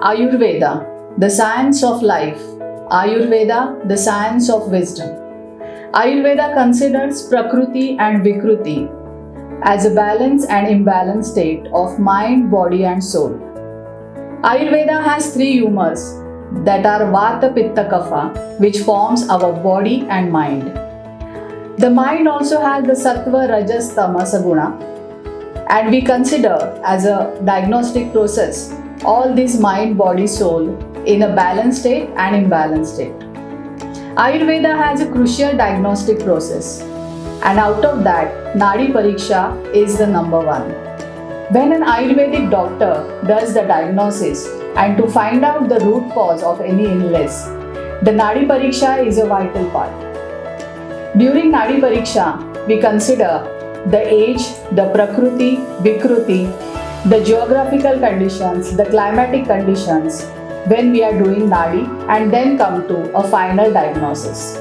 Ayurveda, the science of life. Ayurveda, the science of wisdom. Ayurveda considers Prakriti and Vikruti as a balanced and imbalanced state of mind, body, and soul. Ayurveda has three humors that are Vata, Pitta, Kapha, which forms our body and mind. The mind also has the Sattva, Rajas, Tamas Guna, and we consider as a diagnostic process all this mind, body, soul in a balanced state and imbalanced state. Ayurveda has a crucial diagnostic process, and out of that, Nadi Pariksha is the number one. When an Ayurvedic doctor does the diagnosis and to find out the root cause of any illness, the Nadi Pariksha is a vital part. During Nadi Pariksha, we consider the age, the Prakriti, Vikruti, the geographical conditions, the climatic conditions when we are doing Nadi, and then come to a final diagnosis.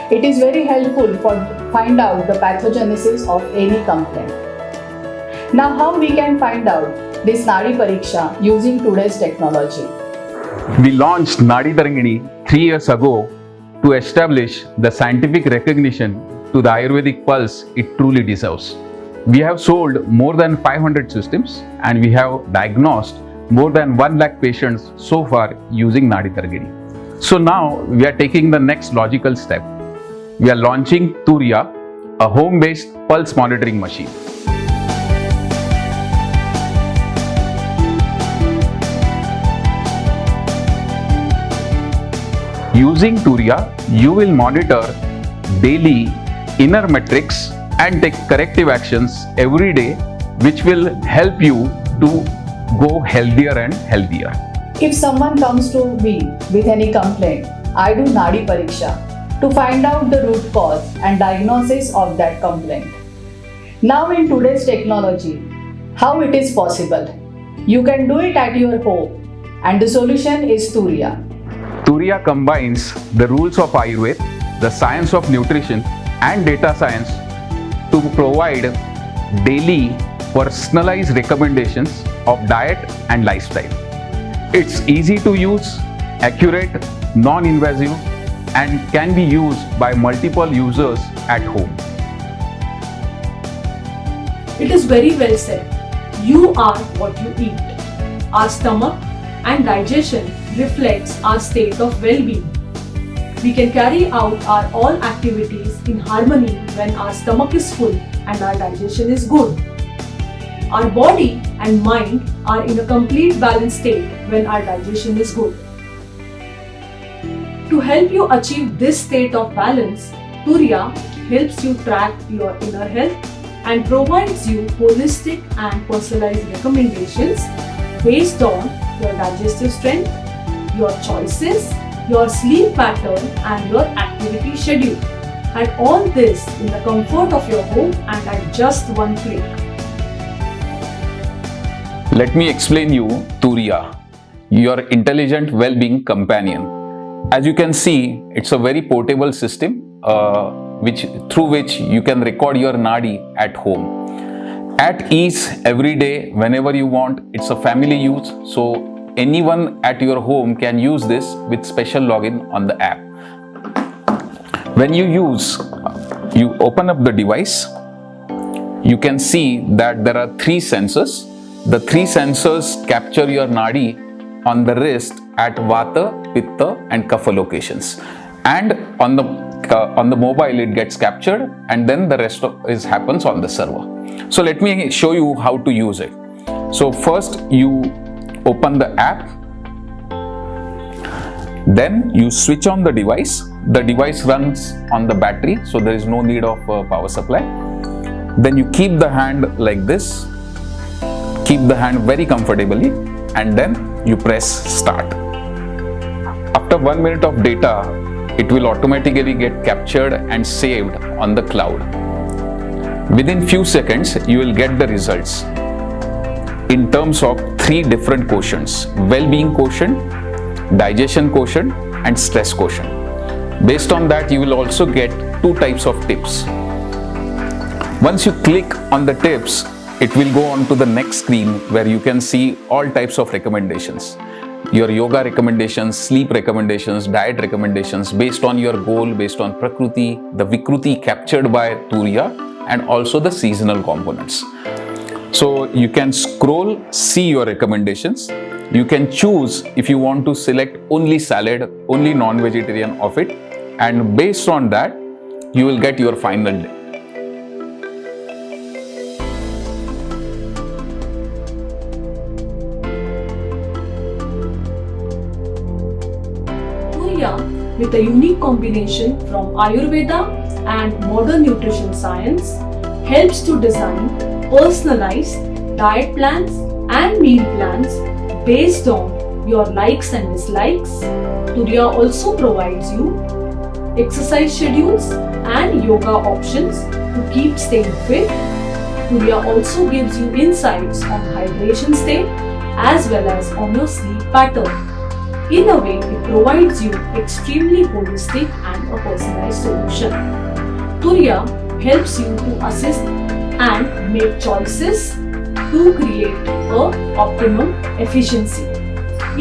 It is very helpful for find out the pathogenesis of any complaint. Now, how we can find out this Nadi Pariksha using today's technology? We launched Nadi Tarangini 3 years ago to establish the scientific recognition to the Ayurvedic pulse it truly deserves. We have sold more than 500 systems and we have diagnosed more than 1 lakh patients so far using Nadi Tarangini. So now we are taking the next logical step. We are launching Turiya, a home-based pulse monitoring machine. Using Turiya, you will monitor daily inner metrics and take corrective actions every day, which will help you to go healthier and healthier. If someone comes to me with any complaint, I do Nadi Pariksha to find out the root cause and diagnosis of that complaint. Now in today's technology, how it is possible? You can do it at your home, and the solution is Turiya. Turiya combines the rules of Ayurveda, the science of nutrition and data science to provide daily personalized recommendations of diet and lifestyle. It's easy to use, accurate, non-invasive, and can be used by multiple users at home. It is very well said. You are what you eat. Our stomach and digestion reflects our state of well-being. We can carry out our all activities in harmony when our stomach is full and our digestion is good. Our body and mind are in a complete balanced state when our digestion is good. To help you achieve this state of balance, Turiya helps you track your inner health and provides you holistic and personalized recommendations based on your digestive strength, your choices, your sleep pattern and your activity schedule. And all this in the comfort of your home and at just one click. Let me explain you Turiya, your intelligent well-being companion. As you can see, it's a very portable system through which you can record your Nadi at home. At ease every day, whenever you want. It's a family use, so anyone at your home can use this with special login on the app. When you open up the device, you can see that there are 3 sensors. The 3 sensors capture your Nadi on the wrist at Vata, Pitta and Kapha locations. And on the mobile it gets captured and then the rest happens on the server. So let me show you how to use it. So first you open the app, then you switch on the device. The device runs on the battery, so there is no need of power supply. Then you keep the hand like this, keep the hand very comfortably, and then you press start. After 1 minute of data, it will automatically get captured and saved on the cloud. Within few seconds, you will get the results in terms of 3 different quotients: well-being quotient, digestion quotient and stress quotient. Based on that, you will also get 2 types of tips. Once you click on the tips, it will go on to the next screen where you can see all types of recommendations. your yoga recommendations, sleep recommendations, diet recommendations based on your goal, based on Prakruti, the Vikruti captured by Turiya, and also the seasonal components. So you can scroll, see your recommendations. You can choose if you want to select only salad, only non-vegetarian of it, and based on that, you will get your final day. Turiya, with a unique combination from Ayurveda and modern nutrition science, helps to design personalized diet plans and meal plans based on your likes and dislikes. Turiya also provides you exercise schedules and yoga options to keep staying fit. Turiya also gives you insights on hydration state as well as on your sleep pattern. In a way, it provides you extremely holistic and a personalized solution. Turiya helps you to assist and make choices to create optimum efficiency.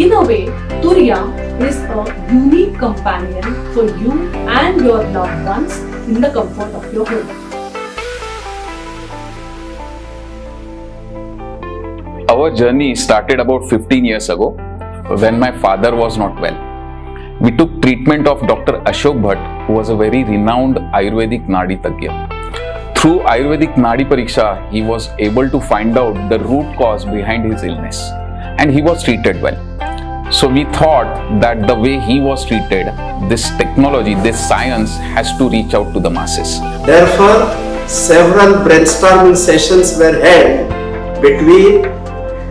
In a way, Turiya is a unique companion for you and your loved ones in the comfort of your home. Our journey started about 15 years ago when my father was not well. We took treatment of Dr. Ashok Bhatt, who was a very renowned Ayurvedic Nadi Tagya. Through Ayurvedic Nadi Pariksha, he was able to find out the root cause behind his illness, and he was treated well. So we thought that the way he was treated, this technology, this science has to reach out to the masses. Therefore, several brainstorming sessions were held between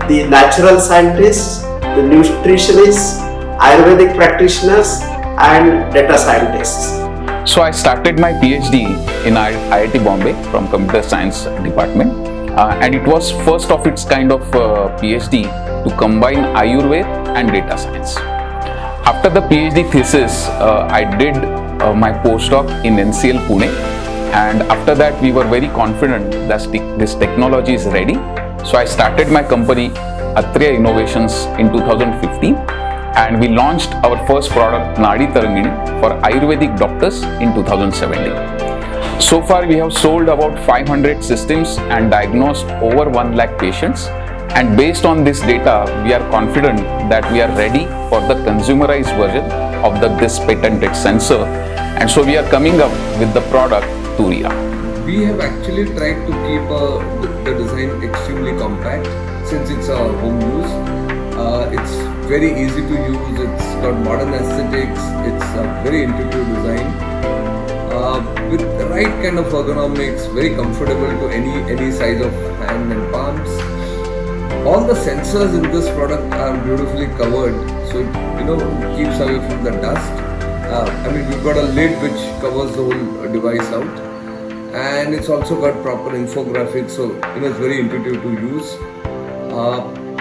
the natural scientists, the nutritionists, Ayurvedic practitioners, and data scientists. So I started my PhD in IIT Bombay from Computer Science Department, and it was first of its kind of PhD to combine Ayurveda and data science. After the PhD thesis, I did my postdoc in NCL Pune, and after that we were very confident that this technology is ready. So I started my company Atriya Innovations in 2015, and we launched our first product Nadi Tarangini for Ayurvedic doctors in 2017. So far we have sold about 500 systems and diagnosed over 1 lakh patients, and based on this data we are confident that we are ready for the consumerized version of this patented sensor, and so we are coming up with the product Turiya. We have actually tried to keep the design extremely compact since it's a home use. It's very easy to use, it's got modern aesthetics, it's a very intuitive design. With the right kind of ergonomics, very comfortable to any size of hand and palms. All the sensors in this product are beautifully covered, so it keeps away from the dust. We've got a lid which covers the whole device out, and it's also got proper infographics, so it's very intuitive to use.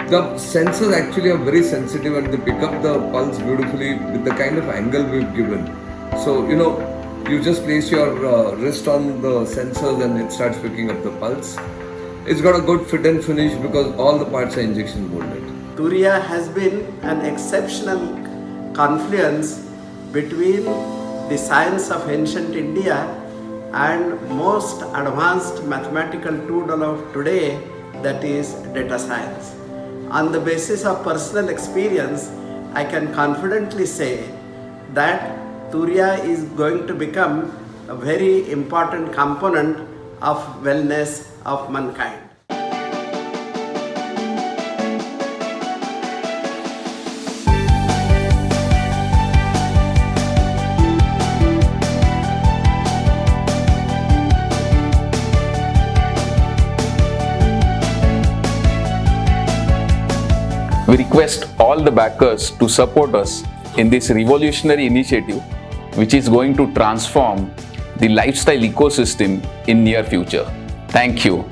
The sensors actually are very sensitive and they pick up the pulse beautifully with the kind of angle we've given. So you just place your wrist on the sensors and it starts picking up the pulse. It's got a good fit and finish because all the parts are injection molded. Turiya has been an exceptional confluence between the science of ancient India and most advanced mathematical tool of today, that is data science. On the basis of personal experience, I can confidently say that Turiya is going to become a very important component of wellness of mankind. We request all the backers to support us in this revolutionary initiative, which is going to transform the lifestyle ecosystem in near future. Thank you.